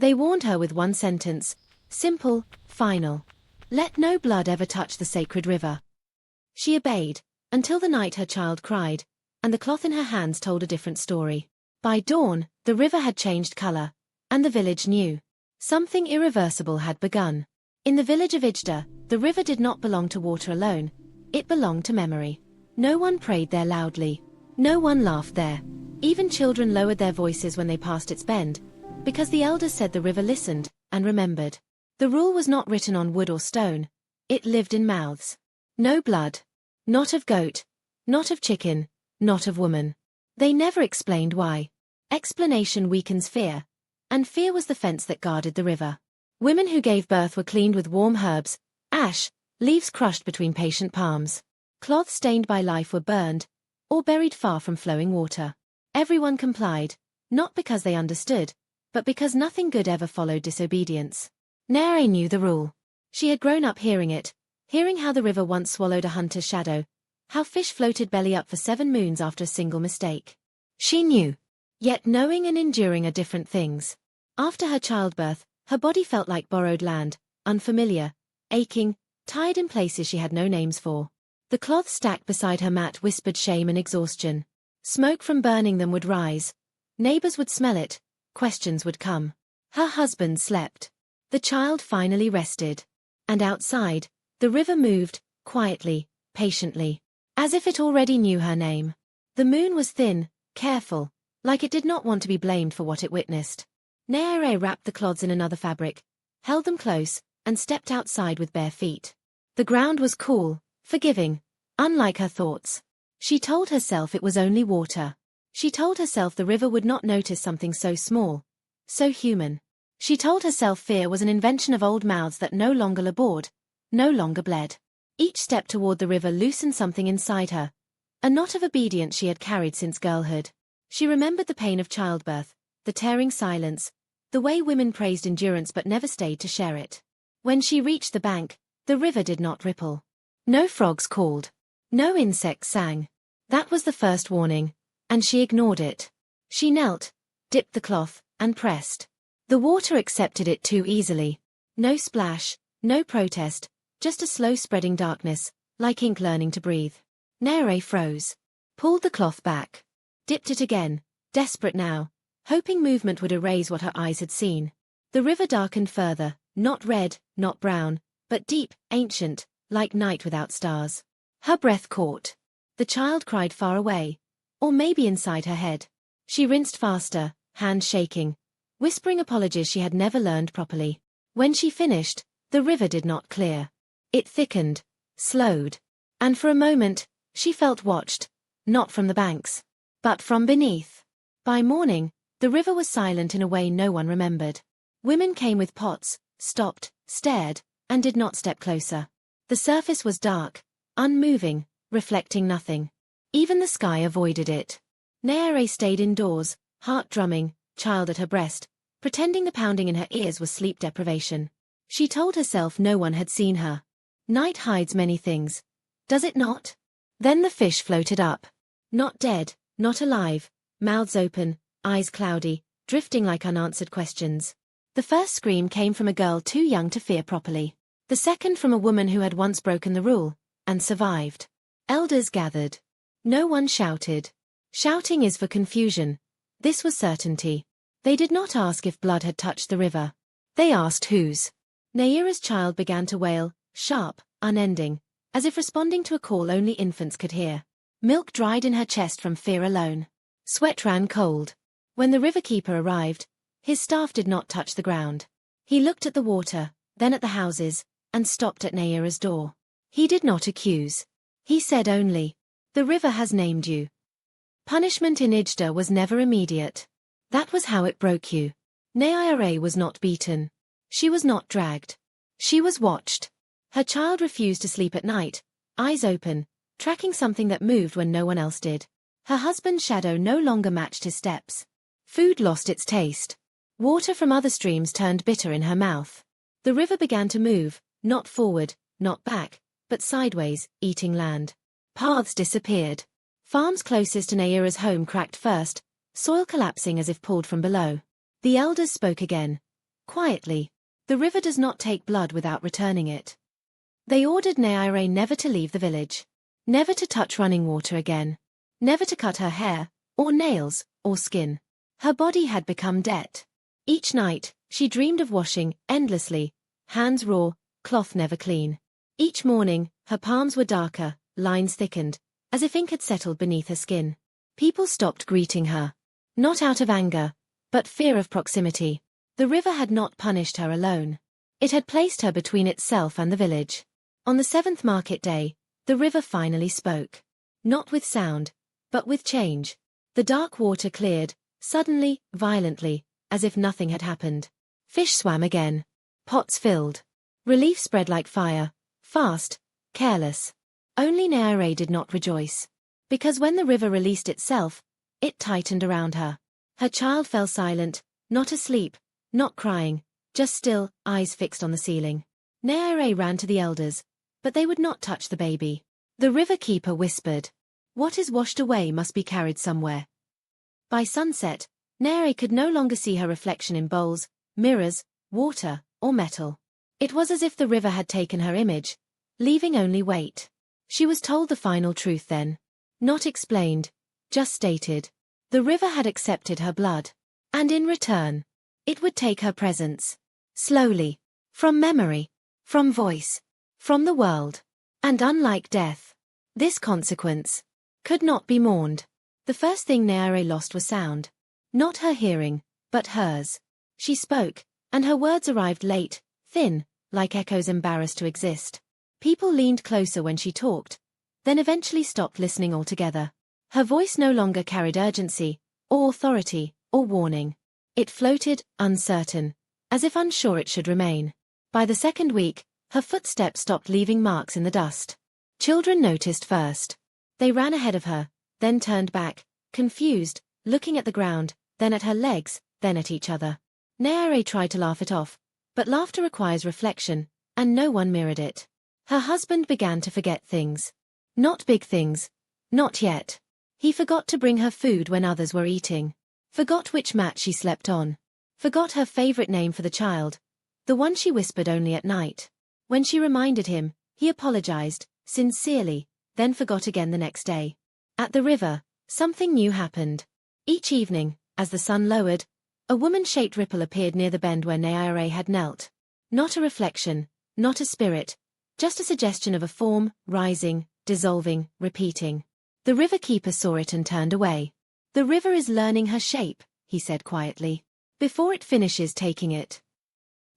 They warned her with one sentence, simple, final. Let no blood ever touch the sacred river. She obeyed, until the night her child cried, and the cloth in her hands told a different story. By dawn, the river had changed color, and the village knew. Something irreversible had begun. In the village of Ijda, the river did not belong to water alone, it belonged to memory. No one prayed there loudly. No one laughed there. Even children lowered their voices when they passed its bend, because the elders said the river listened and remembered. The rule was not written on wood or stone, it lived in mouths. No blood. Not of goat. Not of chicken. Not of woman. They never explained why. Explanation weakens fear, and fear was the fence that guarded the river. Women who gave birth were cleaned with warm herbs, ash, leaves crushed between patient palms. Cloths stained by life were burned, or buried far from flowing water. Everyone complied, not because they understood, but because nothing good ever followed disobedience. Nere knew the rule. She had grown up hearing it, hearing how the river once swallowed a hunter's shadow, how fish floated belly up for 7 moons after a single mistake. She knew. Yet knowing and enduring are different things. After her childbirth, her body felt like borrowed land, unfamiliar, aching, tied in places she had no names for. The cloths stacked beside her mat whispered shame and exhaustion. Smoke from burning them would rise. Neighbors would smell it. Questions would come. Her husband slept. The child finally rested. And outside, the river moved, quietly, patiently, as if it already knew her name. The moon was thin, careful, like it did not want to be blamed for what it witnessed. Nere wrapped the cloths in another fabric, held them close, and stepped outside with bare feet. The ground was cool, forgiving, unlike her thoughts. She told herself it was only water. She told herself the river would not notice something so small, so human. She told herself fear was an invention of old mouths that no longer labored, no longer bled. Each step toward the river loosened something inside her, a knot of obedience she had carried since girlhood. She remembered the pain of childbirth, the tearing silence, the way women praised endurance but never stayed to share it. When she reached the bank, the river did not ripple. No frogs called. No insects sang. That was the first warning, and she ignored it. She knelt, dipped the cloth, and pressed. The water accepted it too easily. No splash, no protest, just a slow-spreading darkness, like ink learning to breathe. Nere froze. Pulled the cloth back. Dipped it again, desperate now, hoping movement would erase what her eyes had seen. The river darkened further, not red, not brown, but deep, ancient, like night without stars. Her breath caught. The child cried far away, or maybe inside her head. She rinsed faster, hands shaking, whispering apologies she had never learned properly. When she finished, the river did not clear. It thickened, slowed, and for a moment, she felt watched, not from the banks, but from beneath. By morning, the river was silent in a way no one remembered. Women came with pots, stopped, stared, and did not step closer. The surface was dark, unmoving, reflecting nothing. Even the sky avoided it. Nere stayed indoors, heart drumming, child at her breast, pretending the pounding in her ears was sleep deprivation. She told herself no one had seen her. Night hides many things. Does it not? Then the fish floated up. Not dead, not alive, mouths open, eyes cloudy, drifting like unanswered questions. The first scream came from a girl too young to fear properly. The second from a woman who had once broken the rule, and survived. Elders gathered. No one shouted. Shouting is for confusion. This was certainty. They did not ask if blood had touched the river. They asked whose. Neira's child began to wail, sharp, unending, as if responding to a call only infants could hear. Milk dried in her chest from fear alone. Sweat ran cold. When the riverkeeper arrived, his staff did not touch the ground. He looked at the water, then at the houses, and stopped at Neira's door. He did not accuse. He said only, "The river has named you." Punishment in Ijda was never immediate. That was how it broke you. Neira was not beaten. She was not dragged. She was watched. Her child refused to sleep at night, eyes open, tracking something that moved when no one else did. Her husband's shadow no longer matched his steps. Food lost its taste. Water from other streams turned bitter in her mouth. The river began to move, not forward, not back, but sideways, eating land. Paths disappeared. Farms closest to Neira's home cracked first, soil collapsing as if pulled from below. The elders spoke again. quietly. The river does not take blood without returning it. They ordered Naire never to leave the village. Never to touch running water again. Never to cut her hair, or nails, or skin. Her body had become dead. Each night, she dreamed of washing, endlessly, hands raw, cloth never clean. Each morning, her palms were darker, lines thickened, as if ink had settled beneath her skin. People stopped greeting her. Not out of anger, but fear of proximity. The river had not punished her alone. It had placed her between itself and the village. On the 7th market day, the river finally spoke. Not with sound, but with change. The dark water cleared, suddenly, violently, as if nothing had happened. Fish swam again. Pots filled. Relief spread like fire, fast, careless. Only Naire did not rejoice. Because when the river released itself, it tightened around her. Her child fell silent, not asleep, not crying, just still, eyes fixed on the ceiling. Naire ran to the elders, but they would not touch the baby. The river keeper whispered, "What is washed away must be carried somewhere." By sunset, Naire could no longer see her reflection in bowls, mirrors, water, or metal. It was as if the river had taken her image, leaving only weight. She was told the final truth then. Not explained, just stated. The river had accepted her blood. And in return, it would take her presence. Slowly. From memory. From voice. From the world. And unlike death, this consequence could not be mourned. The first thing Naire lost was sound. Not her hearing, but hers. She spoke, and her words arrived late, thin, like echoes embarrassed to exist. People leaned closer when she talked, then eventually stopped listening altogether. Her voice no longer carried urgency, or authority, or warning. It floated, uncertain, as if unsure it should remain. By the second week, her footsteps stopped leaving marks in the dust. Children noticed first. They ran ahead of her, then turned back, confused, looking at the ground, then at her legs, then at each other. Naire tried to laugh it off, but laughter requires reflection, and no one mirrored it. Her husband began to forget things. Not big things. Not yet. He forgot to bring her food when others were eating. Forgot which mat she slept on. Forgot her favorite name for the child, the one she whispered only at night. When she reminded him, he apologized, sincerely, then forgot again the next day. At the river, something new happened. Each evening, as the sun lowered, a woman-shaped ripple appeared near the bend where Naire had knelt. Not a reflection, not a spirit, just a suggestion of a form, rising, dissolving, repeating. The river keeper saw it and turned away. "The river is learning her shape," he said quietly, "before it finishes taking it."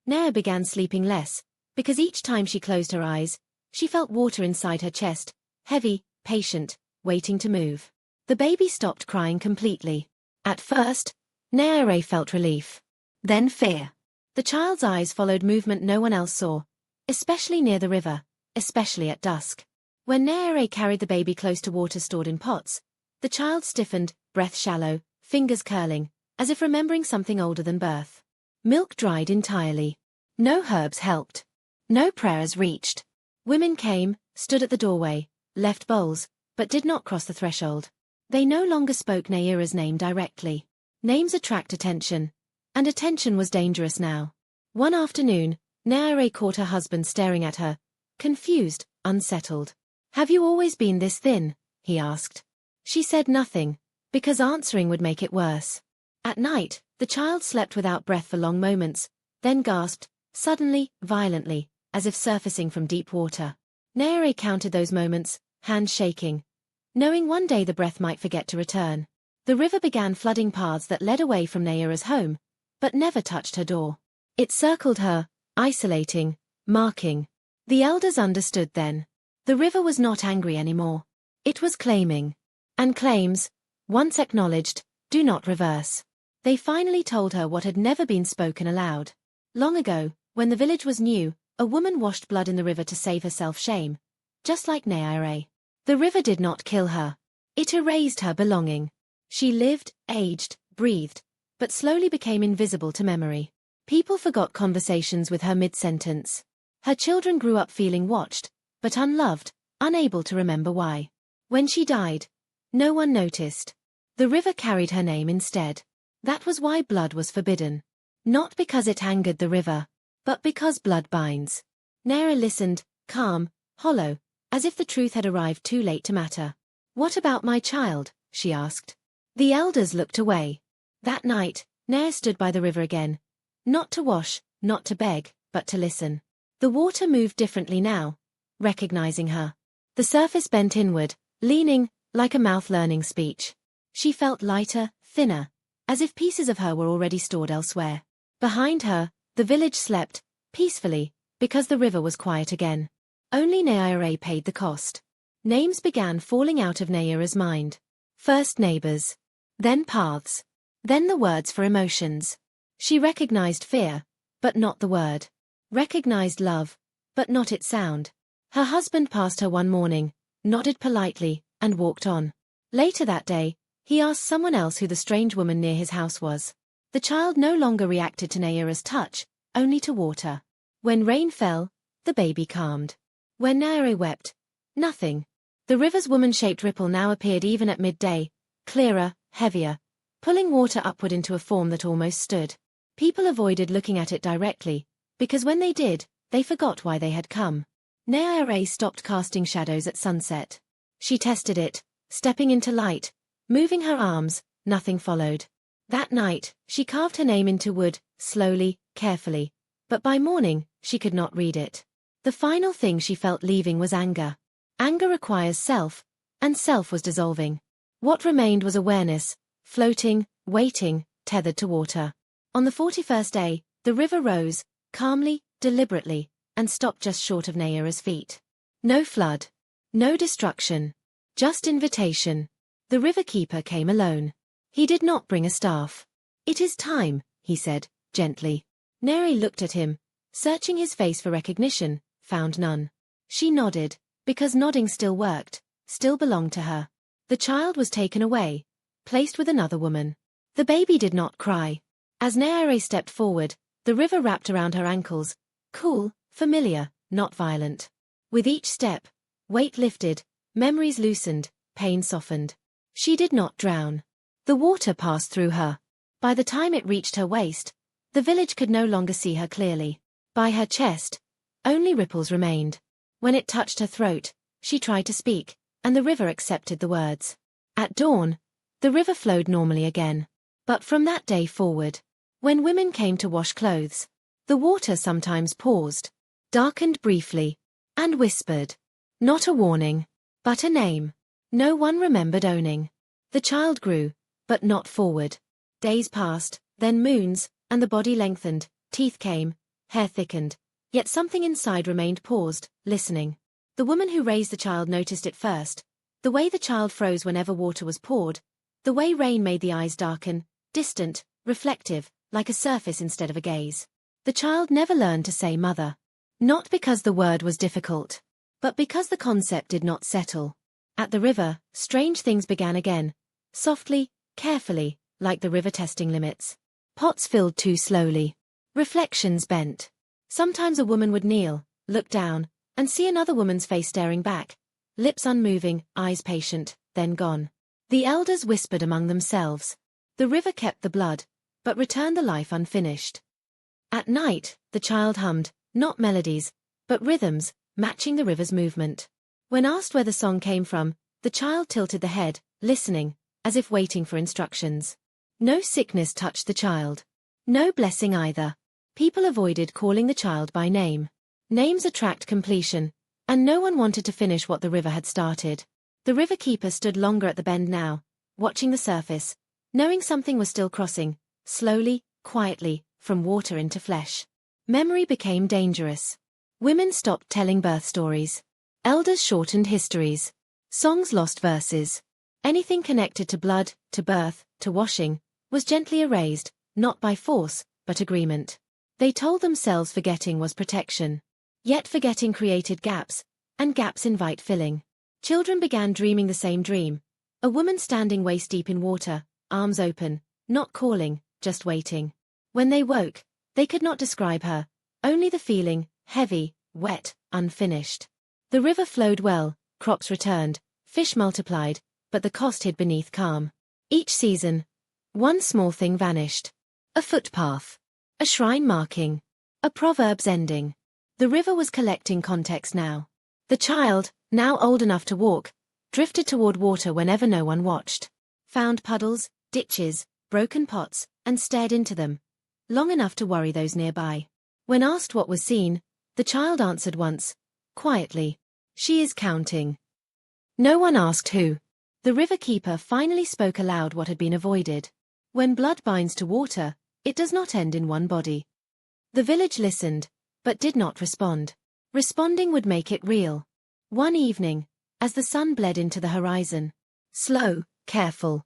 Naire began sleeping less, because each time she closed her eyes, she felt water inside her chest, heavy, patient, waiting to move. The baby stopped crying completely. At first, Naire felt relief. Then fear. The child's eyes followed movement no one else saw, especially near the river, especially at dusk. When Naire carried the baby close to water stored in pots, the child stiffened, breath shallow, fingers curling, as if remembering something older than birth. Milk dried entirely. No herbs helped. No prayers reached. Women came, stood at the doorway, left bowls, but did not cross the threshold. They no longer spoke Naire's name directly. Names attract attention, and attention was dangerous now. One afternoon, Naire caught her husband staring at her, confused, unsettled. "Have you always been this thin?" he asked. She said nothing, because answering would make it worse. At night, the child slept without breath for long moments, then gasped, suddenly, violently, as if surfacing from deep water. Naire counted those moments, hands shaking, knowing one day the breath might forget to return. The river began flooding paths that led away from Naire's home, but never touched her door. It circled her, isolating, marking. The elders understood then. The river was not angry anymore. It was claiming. And claims, once acknowledged, do not reverse. They finally told her what had never been spoken aloud. Long ago, when the village was new, a woman washed blood in the river to save herself shame. Just like Naire. The river did not kill her. It erased her belonging. She lived, aged, breathed, but slowly became invisible to memory. People forgot conversations with her mid-sentence. Her children grew up feeling watched, but unloved, unable to remember why. When she died, no one noticed. The river carried her name instead. That was why blood was forbidden. Not because it angered the river, but because blood binds. Nera listened, calm, hollow, as if the truth had arrived too late to matter. "What about my child?" she asked. The elders looked away. That night, Nera stood by the river again. Not to wash, not to beg, but to listen. The water moved differently now, recognizing her. The surface bent inward, leaning, like a mouth learning speech. She felt lighter, thinner, as if pieces of her were already stored elsewhere. Behind her, the village slept, peacefully, because the river was quiet again. Only Nayara paid the cost. Names began falling out of Nayara's mind. First neighbors. Then paths. Then the words for emotions. She recognized fear, but not the word. Recognized love, but not its sound. Her husband passed her one morning, nodded politely, and walked on. Later that day, he asked someone else who the strange woman near his house was. The child no longer reacted to Nayara's touch, only to water. When rain fell, the baby calmed. When Nayara wept, nothing. The river's woman-shaped ripple now appeared even at midday, clearer, heavier, pulling water upward into a form that almost stood. People avoided looking at it directly, because when they did, they forgot why they had come. Nayara stopped casting shadows at sunset. She tested it, stepping into light, moving her arms, nothing followed. That night, she carved her name into wood, slowly, carefully. But by morning, she could not read it. The final thing she felt leaving was anger. Anger requires self, and self was dissolving. What remained was awareness, floating, waiting, tethered to water. On the 41st day, the river rose, calmly, deliberately, and stopped just short of Nayara's feet. No flood. No destruction. Just invitation. The river keeper came alone. He did not bring a staff. "It is time," he said, gently. Neri looked at him, searching his face for recognition, found none. She nodded, because nodding still worked, still belonged to her. The child was taken away, placed with another woman. The baby did not cry. As Neri stepped forward, the river wrapped around her ankles, cool, familiar, not violent. With each step, weight lifted, memories loosened, pain softened. She did not drown. The water passed through her. By the time it reached her waist, the village could no longer see her clearly. By her chest, only ripples remained. When it touched her throat, she tried to speak, and the river accepted the words. At dawn, the river flowed normally again. But from that day forward, when women came to wash clothes, the water sometimes paused, darkened briefly, and whispered. Not a warning, but a name. No one remembered owning. The child grew, but not forward. Days passed, then moons, and the body lengthened, teeth came, hair thickened, yet something inside remained paused, listening. The woman who raised the child noticed it first, the way the child froze whenever water was poured, the way rain made the eyes darken, distant, reflective, like a surface instead of a gaze. The child never learned to say mother. Not because the word was difficult, but because the concept did not settle. At the river, strange things began again, softly, carefully, like the river testing limits. Pots filled too slowly. Reflections bent. Sometimes a woman would kneel, look down, and see another woman's face staring back, lips unmoving, eyes patient, then gone. The elders whispered among themselves. The river kept the blood, but returned the life unfinished. At night, the child hummed, not melodies, but rhythms, matching the river's movement. When asked where the song came from, the child tilted the head, listening, as if waiting for instructions. No sickness touched the child. No blessing either. People avoided calling the child by name. Names attract completion, and no one wanted to finish what the river had started. The river keeper stood longer at the bend now, watching the surface, knowing something was still crossing, slowly, quietly, from water into flesh. Memory became dangerous. Women stopped telling birth stories. Elders shortened histories. Songs lost verses. Anything connected to blood, to birth, to washing, was gently erased, not by force, but agreement. They told themselves forgetting was protection. Yet forgetting created gaps, and gaps invite filling. Children began dreaming the same dream. A woman standing waist-deep in water, arms open, not calling, just waiting. When they woke, they could not describe her, only the feeling, heavy, wet, unfinished. The river flowed well, crops returned, fish multiplied, but the cost hid beneath calm. Each season, one small thing vanished. A footpath. A shrine marking. A proverb's ending. The river was collecting context now. The child, now old enough to walk, drifted toward water whenever no one watched. Found puddles, ditches, broken pots, and stared into them, long enough to worry those nearby. When asked what was seen, the child answered once, quietly, "She is counting." No one asked who. The river keeper finally spoke aloud what had been avoided. When blood binds to water, it does not end in one body. The village listened, but did not respond. Responding would make it real. One evening, as the sun bled into the horizon, slow, careful,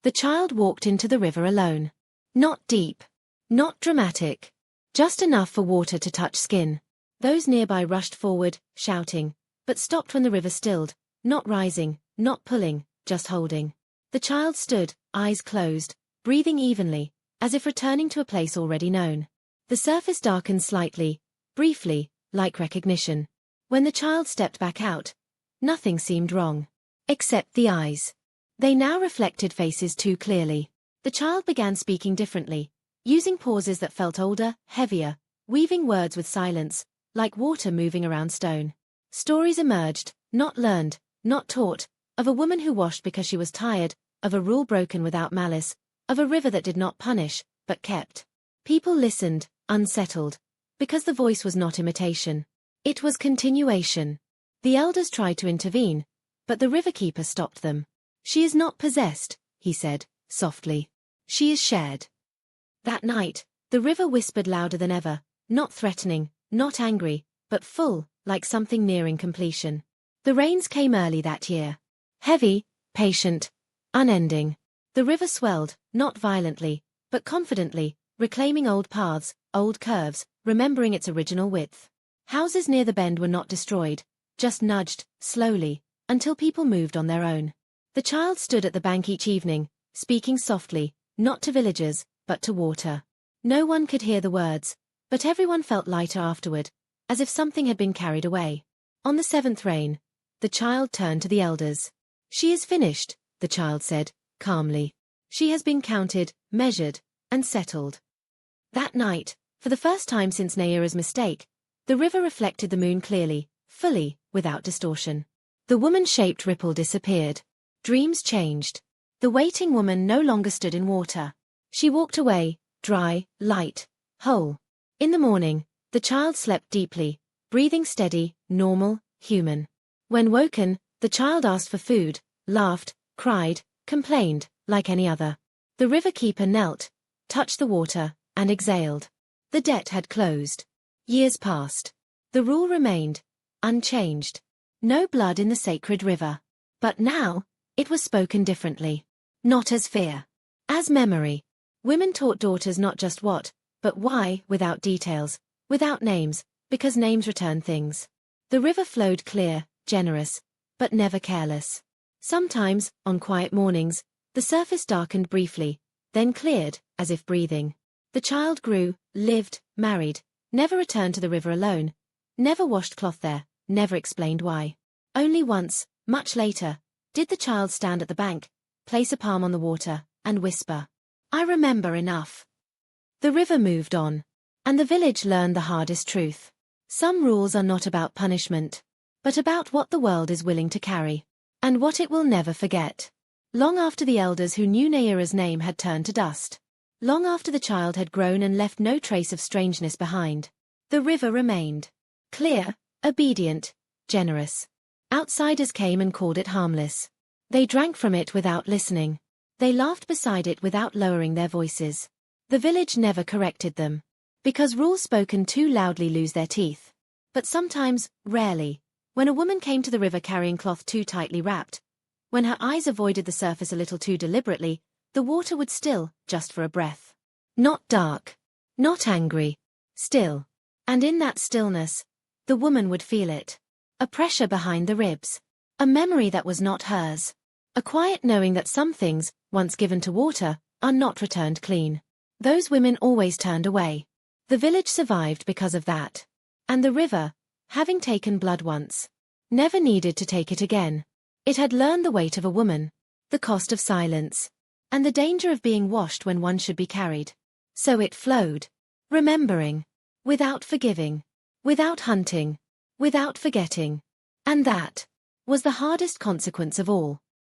the child walked into the river alone. Not deep. Not dramatic. Just enough for water to touch skin. Those nearby rushed forward, shouting, but stopped when the river stilled, not rising, not pulling, just holding. The child stood, eyes closed, breathing evenly, as if returning to a place already known. The surface darkened slightly, briefly, like recognition. When the child stepped back out, nothing seemed wrong. Except the eyes. They now reflected faces too clearly. The child began speaking differently, using pauses that felt older, heavier, weaving words with silence, like water moving around stone. Stories emerged, not learned, not taught, of a woman who washed because she was tired, of a rule broken without malice, of a river that did not punish, but kept. People listened, unsettled, because the voice was not imitation. It was continuation. The elders tried to intervene, but the riverkeeper stopped them. "She is not possessed," he said, softly. "She is shared." That night, the river whispered louder than ever, not threatening, not angry, but full, like something nearing completion. The rains came early that year. Heavy, patient, unending. The river swelled, not violently, but confidently, reclaiming old paths, old curves, remembering its original width. Houses near the bend were not destroyed, just nudged, slowly, until people moved on their own. The child stood at the bank each evening, speaking softly, not to villagers, but to water. No one could hear the words, but everyone felt lighter afterward, as if something had been carried away. On the seventh rain, the child turned to the elders. "She is finished," the child said, calmly. "She has been counted, measured, and settled." That night, for the first time since Naira's mistake, the river reflected the moon clearly, fully, without distortion. The woman-shaped ripple disappeared. Dreams changed. The waiting woman no longer stood in water. She walked away, dry, light, whole. In the morning, the child slept deeply, breathing steady, normal, human. When woken, the child asked for food, laughed, cried, complained, like any other. The riverkeeper knelt, touched the water, and exhaled. The debt had closed. Years passed. The rule remained, unchanged. No blood in the sacred river. But now, it was spoken differently. Not as fear. As memory. Women taught daughters not just what, but why, without details, without names, because names return things. The river flowed clear, generous, but never careless. Sometimes, on quiet mornings, the surface darkened briefly, then cleared, as if breathing. The child grew, lived, married, never returned to the river alone, never washed cloth there, never explained why. Only once, much later, did the child stand at the bank, place a palm on the water, and whisper, "I remember enough." The river moved on, and the village learned the hardest truth. Some rules are not about punishment, but about what the world is willing to carry, and what it will never forget. Long after the elders who knew Naira's name had turned to dust, long after the child had grown and left no trace of strangeness behind, the river remained. Clear, obedient, generous. Outsiders came and called it harmless. They drank from it without listening. They laughed beside it without lowering their voices. The village never corrected them. Because rules spoken too loudly lose their teeth. But sometimes, rarely, when a woman came to the river carrying cloth too tightly wrapped, when her eyes avoided the surface a little too deliberately, the water would still, just for a breath. Not dark. Not angry. Still. And in that stillness, the woman would feel it. A pressure behind the ribs. A memory that was not hers. A quiet knowing that some things, once given to water, are not returned clean. Those women always turned away. The village survived because of that. And the river, having taken blood once, never needed to take it again. It had learned the weight of a woman, the cost of silence, and the danger of being washed when one should be carried. So it flowed. remembering, without forgiving, without hunting, without forgetting. And that was the hardest consequence of all.